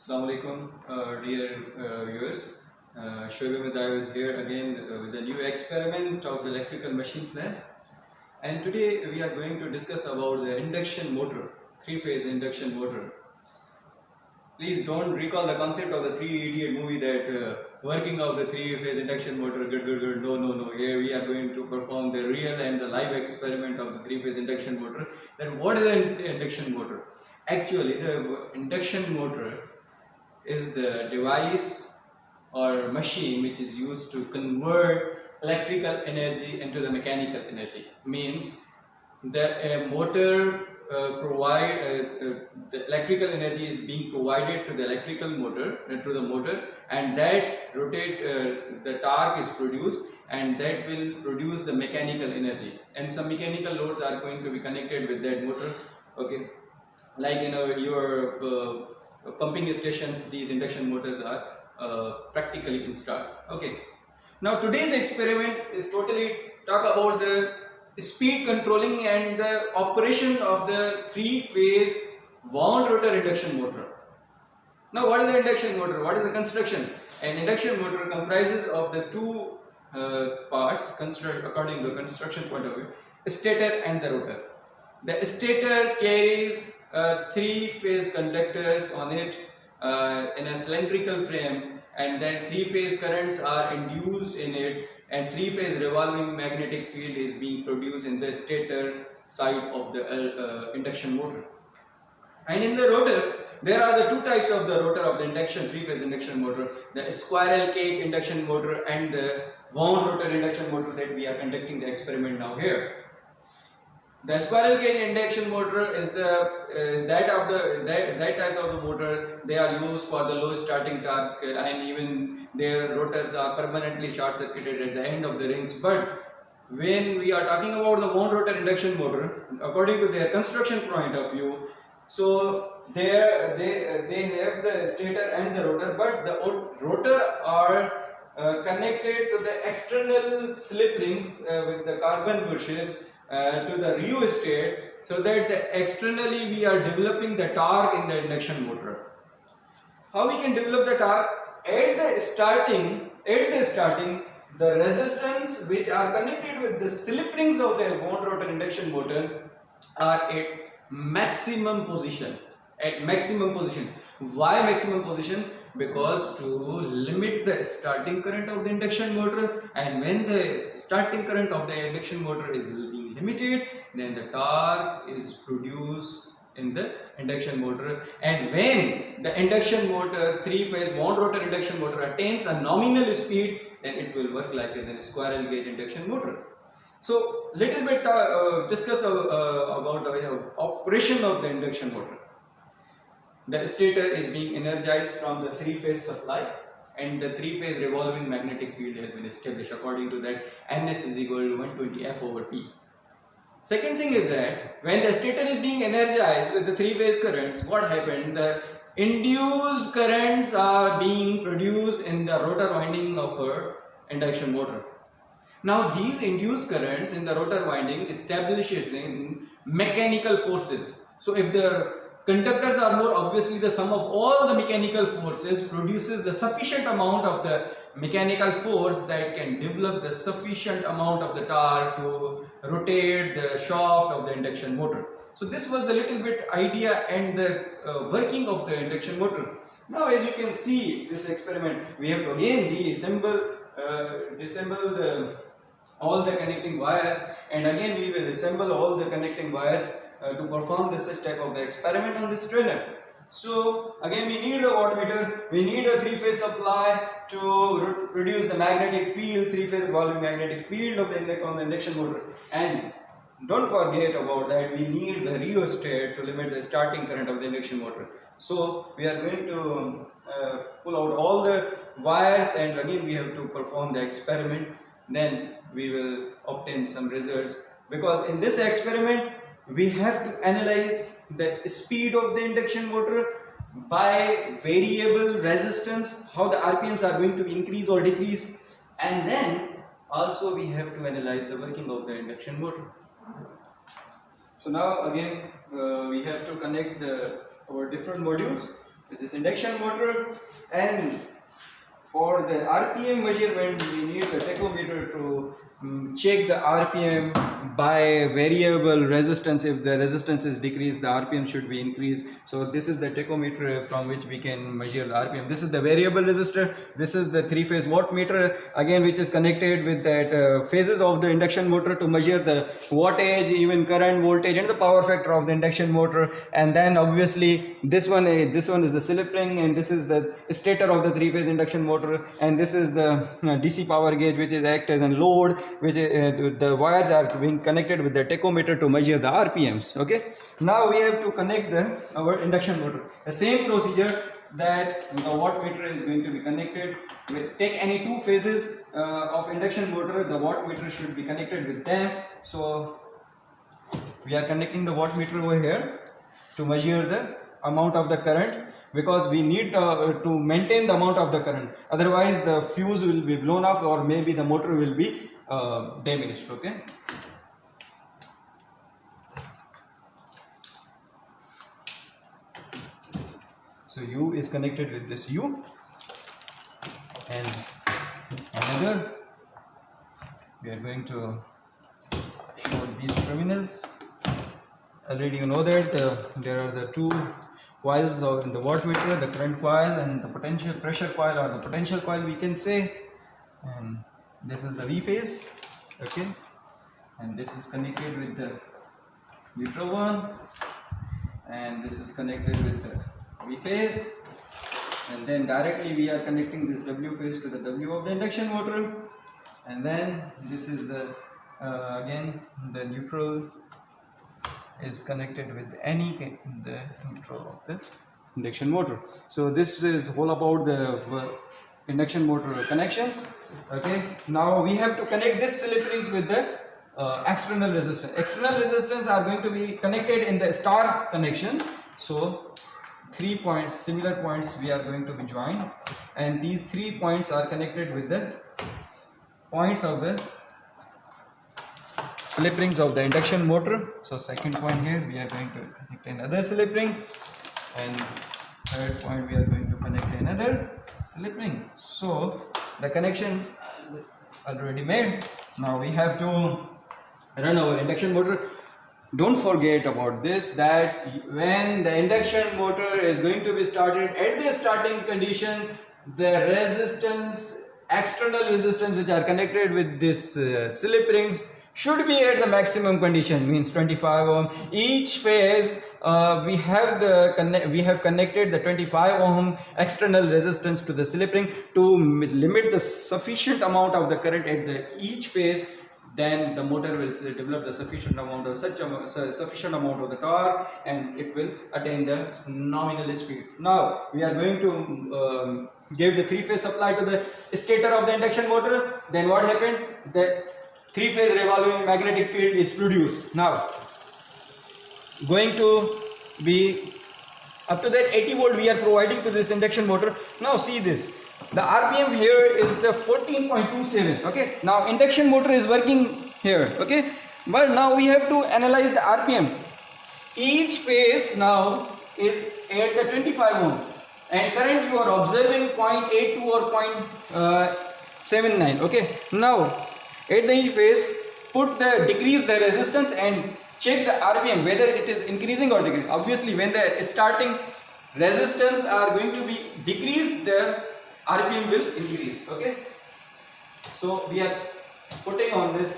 Assalamu alaikum, dear viewers. Shoaib Ahmed is here again with a new experiment of the electrical machines lab. And today we are going to discuss about the induction motor, three-phase induction motor. Please don't recall the concept of the Three Idiot movie that working of the three-phase induction motor, good. No. Here we are going to perform the real and the live experiment of the three-phase induction motor. Then what is the induction motor? Actually, the induction motor is the device or machine which is used to convert electrical energy into the mechanical energy. Means the motor the electrical energy is being provided to the electrical motor to the motor, and that rotate the torque is produced, and that will produce the mechanical energy, and some mechanical loads are going to be connected with that motor. Okay, like your pumping stations, these induction motors are practically installed. Okay, now today's experiment is totally talk about the speed controlling and the operation of the three-phase wound rotor induction motor. Now what is the induction motor? What is the construction? An induction motor comprises of the two parts according to the construction point of view, stator and the rotor. The stator carries three-phase conductors on it in a cylindrical frame, and then three-phase currents are induced in it, and three-phase revolving magnetic field is being produced in the stator side of the induction motor. And in the rotor, there are the two types of the rotor of the induction three-phase induction motor: the squirrel cage induction motor and the wound rotor induction motor that we are conducting the experiment now here. The squirrel cage induction motor is that type of the motor. They are used for the low starting torque, and even their rotors are permanently short circuited at the end of the rings. But when we are talking about the wound rotor induction motor, according to their construction point of view, so they have the stator and the rotor, but the rotor are connected to the external slip rings with the carbon bushes to the rheostat, so that externally we are developing the torque in the induction motor. How we can develop the torque? At the starting, the resistance which are connected with the slip rings of the wound rotor induction motor are at maximum position. Why maximum position? Because to limit the starting current of the induction motor, and when the starting current of the induction motor is being limited, then the torque is produced in the induction motor. And when the induction motor, three-phase wound rotor induction motor, attains a nominal speed, then it will work like a squirrel cage induction motor. So little bit discuss about the operation of the induction motor. The stator is being energized from the three-phase supply, and the three-phase revolving magnetic field has been established. According to that, Ns is equal to 120 F over P. Second thing is that when the stator is being energized with the three-phase currents, what happened? The induced currents are being produced in the rotor winding of a induction motor. Now these induced currents in the rotor winding establishes in mechanical forces. So if the conductors are more, obviously the sum of all the mechanical forces produces the sufficient amount of the mechanical force that can develop the sufficient amount of the torque to rotate the shaft of the induction motor. So this was the little bit idea and the working of the induction motor. Now as you can see this experiment, we have to again disassemble all the connecting wires, and again we will assemble all the connecting wires to perform this type of the experiment on this trainer. So again we need a wattmeter, we need a three-phase supply to produce the magnetic field, three-phase revolving magnetic field of the on the induction motor, and don't forget about that, we need the rheostat to limit the starting current of the induction motor. So we are going to pull out all the wires, and again we have to perform the experiment. Then we will obtain some results, because in this experiment we have to analyze the speed of the induction motor by variable resistance, how the RPMs are going to increase or decrease, and then also we have to analyze the working of the induction motor. So now again we have to connect our different modules. with this induction motor. And for the RPM measurement, we need the tachometer to check the RPM by variable resistance. If the resistance is decreased, the RPM should be increased. So this is the tachometer from which we can measure the RPM. This is the variable resistor. This is the 3-phase wattmeter, again, which is connected with that phases of the induction motor to measure the wattage, even current, voltage, and the power factor of the induction motor. And then obviously this one is the slip ring, and this is the stator of the 3-phase induction motor, and this is the DC power gauge, which is act as a load, which the wires are being connected with the tachometer to measure the RPMs. Okay, now we have to connect our induction motor. The same procedure that the wattmeter is going to be connected with. Take any two phases of induction motor, the wattmeter should be connected with them. So we are connecting the wattmeter over here to measure the amount of the current, because we need to maintain the amount of the current, otherwise the fuse will be blown off, or maybe the motor will be diminished. Okay, so U is connected with this U, and another, we are going to show these terminals. Already you know that there are the two coils in the wattmeter, the current coil and the potential pressure coil, or the potential coil we can say. And this is the V phase, okay, and this is connected with the neutral one, and this is connected with the V phase, and then directly we are connecting this W phase to the W of the induction motor, and then this is the again the neutral is connected with the neutral of the induction motor. So this is all about the induction motor connections. Okay, now we have to connect this slip rings with the external resistance. External resistance are going to be connected in the star connection. So 3 points, similar points we are going to be joined, and these 3 points are connected with the points of the slip rings of the induction motor. So second point here we are going to connect another slip ring, and third point we are going to connect another slip ring. So the connections are already made. Now we have to run our induction motor. Don't forget about this, that when the induction motor is going to be started, at the starting condition, the resistance, external resistance which are connected with this slip rings should be at the maximum condition, means 25 ohm. Each phase we have connected the 25 ohm external resistance to the slip ring to limit the sufficient amount of the current at each phase. Then the motor will develop the sufficient amount of sufficient amount of the torque, and it will attain the nominal speed. Now we are going to give the 3-phase supply to the stator of the induction motor. Then what happened? The 3-phase revolving magnetic field is produced. Now going to be up to that 80 volt we are providing to this induction motor. Now see this. The RPM here is the 14.27. Okay, now induction motor is working here. Okay, but now we have to analyze the RPM. Each phase now is at the 25 ohm, and current you are observing 0.82 or 0.79. Okay, now at the each phase decrease the resistance and check the RPM whether it is increasing or decreasing. Obviously when the starting resistance are going to be decreased, the RPM will increase. Okay, so we are putting on this,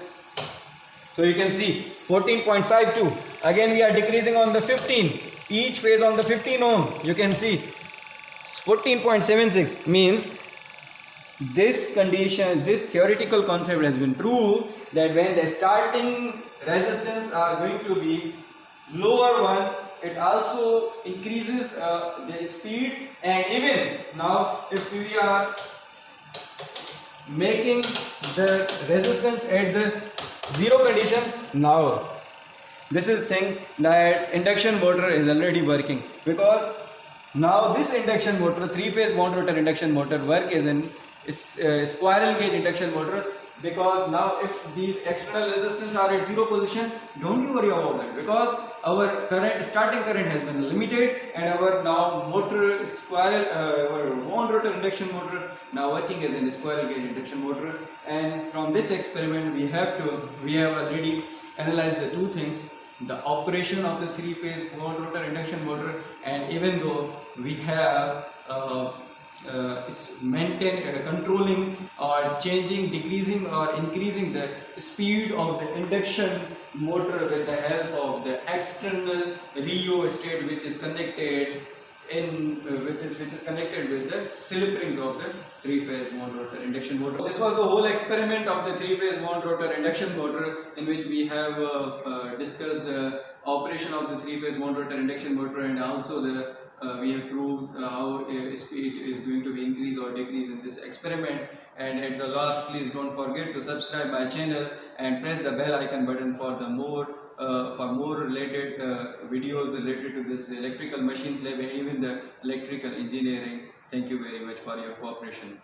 so you can see 14.52. again we are decreasing on the 15, each phase on the 15 ohm. You can see 14.76 means this condition, this theoretical concept has been proved, that when the starting resistance are going to be lower one, it also increases the speed. And even now if we are making the resistance at the zero condition, now this is thing that induction motor is already working, because now this induction motor, 3-phase wound rotor induction motor work is in squirrel cage induction motor. because now if these external resistance are at zero position, don't you worry about that, because our current starting current has been limited and our now motor squirrel our wound rotor induction motor now working as a squirrel cage induction motor. And from this experiment we have already analyzed the two things: the operation of the three-phase wound rotor induction motor, and even though we have controlling or changing, decreasing or increasing the speed of the induction motor with the help of the external rheostat which is connected with the slip rings of the three-phase wound rotor induction motor. This was the whole experiment of the three-phase wound rotor induction motor, in which we have discussed the operation of the three-phase wound rotor induction motor, and also we have proved how speed is going to be increased or decreased in this experiment. And at the last, please don't forget to subscribe my channel and press the bell icon button for the more related videos related to this electrical machines lab and even the electrical engineering. Thank you very much for your cooperation.